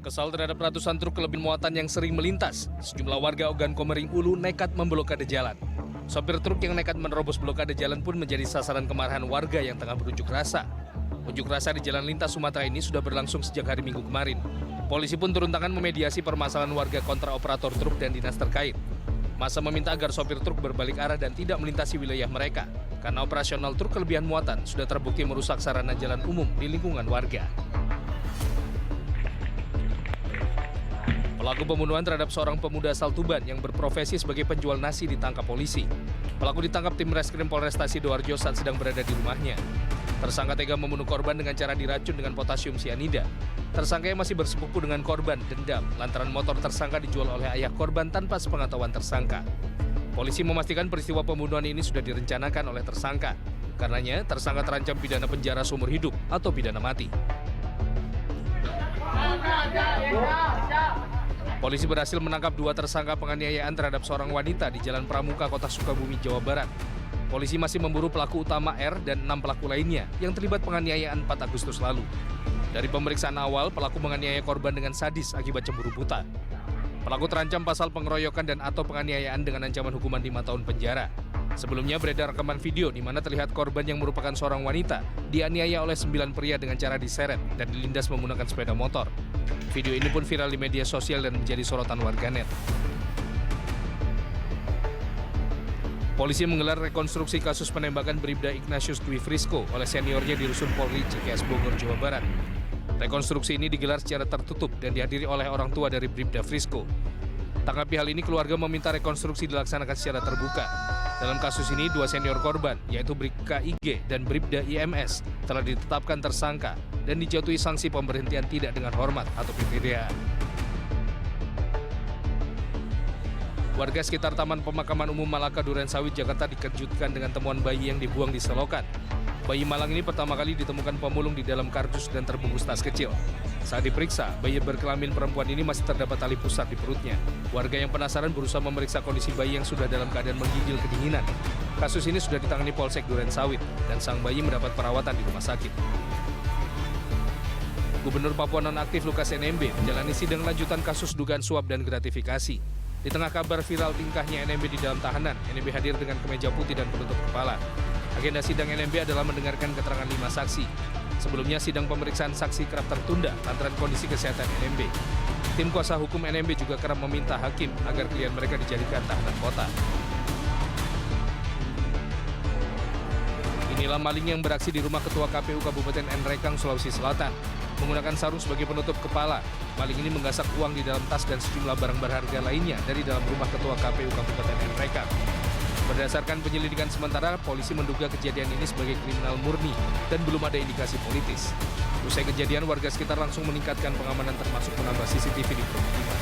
Kesal terhadap ratusan truk kelebihan muatan yang sering melintas, sejumlah warga Ogan Komering Ulu nekat memblokade jalan. Sopir truk yang nekat menerobos blokade jalan pun menjadi sasaran kemarahan warga yang tengah berunjuk rasa. Unjuk rasa di jalan lintas Sumatera ini sudah berlangsung sejak hari Minggu kemarin. Polisi pun turun tangan memediasi permasalahan warga kontra operator truk dan dinas terkait. Masa meminta agar sopir truk berbalik arah dan tidak melintasi wilayah mereka, karena operasional truk kelebihan muatan sudah terbukti merusak sarana jalan umum di lingkungan warga. Pelaku pembunuhan terhadap seorang pemuda asal Tuban yang berprofesi sebagai penjual nasi ditangkap polisi. Pelaku ditangkap tim Reskrim Polresta Sidoarjo saat sedang berada di rumahnya. Tersangka tega membunuh korban dengan cara diracun dengan potasium sianida. Tersangka yang masih bersepupu dengan korban dendam lantaran motor tersangka dijual oleh ayah korban tanpa sepengetahuan tersangka. Polisi memastikan peristiwa pembunuhan ini sudah direncanakan oleh tersangka. Karenanya, tersangka terancam pidana penjara seumur hidup atau pidana mati. Polisi berhasil menangkap 2 tersangka penganiayaan terhadap seorang wanita di Jalan Pramuka, Kota Sukabumi, Jawa Barat. Polisi masih memburu pelaku utama R dan 6 pelaku lainnya yang terlibat penganiayaan 4 Agustus lalu. Dari pemeriksaan awal, pelaku menganiaya korban dengan sadis akibat cemburu buta. Pelaku terancam pasal pengeroyokan dan atau penganiayaan dengan ancaman hukuman 5 tahun penjara. Sebelumnya beredar rekaman video di mana terlihat korban yang merupakan seorang wanita dianiaya oleh 9 pria dengan cara diseret dan dilindas menggunakan sepeda motor. Video ini pun viral di media sosial dan menjadi sorotan warganet. Polisi menggelar rekonstruksi kasus penembakan Bribda Ignatius Dwi Frisco oleh seniornya di Rusun Polri Cikeas Bogor, Jawa Barat. Rekonstruksi ini digelar secara tertutup dan dihadiri oleh orang tua dari Bribda Frisco. Tanggapi hal ini, keluarga meminta rekonstruksi dilaksanakan secara terbuka. Dalam kasus ini, 2 senior korban, yaitu Bribka IG dan Bribda IMS, telah ditetapkan tersangka dan dijatuhi sanksi pemberhentian tidak dengan hormat atau PPDA. Warga sekitar Taman Pemakaman Umum Malaka Durensawit, Jakarta dikejutkan dengan temuan bayi yang dibuang di selokan. Bayi malang ini pertama kali ditemukan pemulung di dalam kardus dan terbungkus tas kecil. Saat diperiksa, bayi berkelamin perempuan ini masih terdapat tali pusar di perutnya. Warga yang penasaran berusaha memeriksa kondisi bayi yang sudah dalam keadaan menggigil kedinginan. Kasus ini sudah ditangani Polsek Durensawit dan sang bayi mendapat perawatan di rumah sakit. Gubernur Papua nonaktif Lukas NMB menjalani sidang lanjutan kasus dugaan suap dan gratifikasi. Di tengah kabar viral tingkahnya NMB di dalam tahanan, NMB hadir dengan kemeja putih dan penutup kepala. Agenda sidang NMB adalah mendengarkan keterangan 5 saksi. Sebelumnya, sidang pemeriksaan saksi kerap tertunda lantaran kondisi kesehatan NMB. Tim kuasa hukum NMB juga kerap meminta hakim agar klien mereka dijadikan tahanan kota. Inilah maling yang beraksi di rumah Ketua KPU Kabupaten Nrekang, Sulawesi Selatan. Menggunakan sarung sebagai penutup kepala, maling ini menggasak uang di dalam tas dan sejumlah barang berharga lainnya dari dalam rumah Ketua KPU Kabupaten Nrekang. Berdasarkan penyelidikan sementara, polisi menduga kejadian ini sebagai kriminal murni dan belum ada indikasi politis. Usai kejadian, warga sekitar langsung meningkatkan pengamanan termasuk menambah CCTV di permukiman.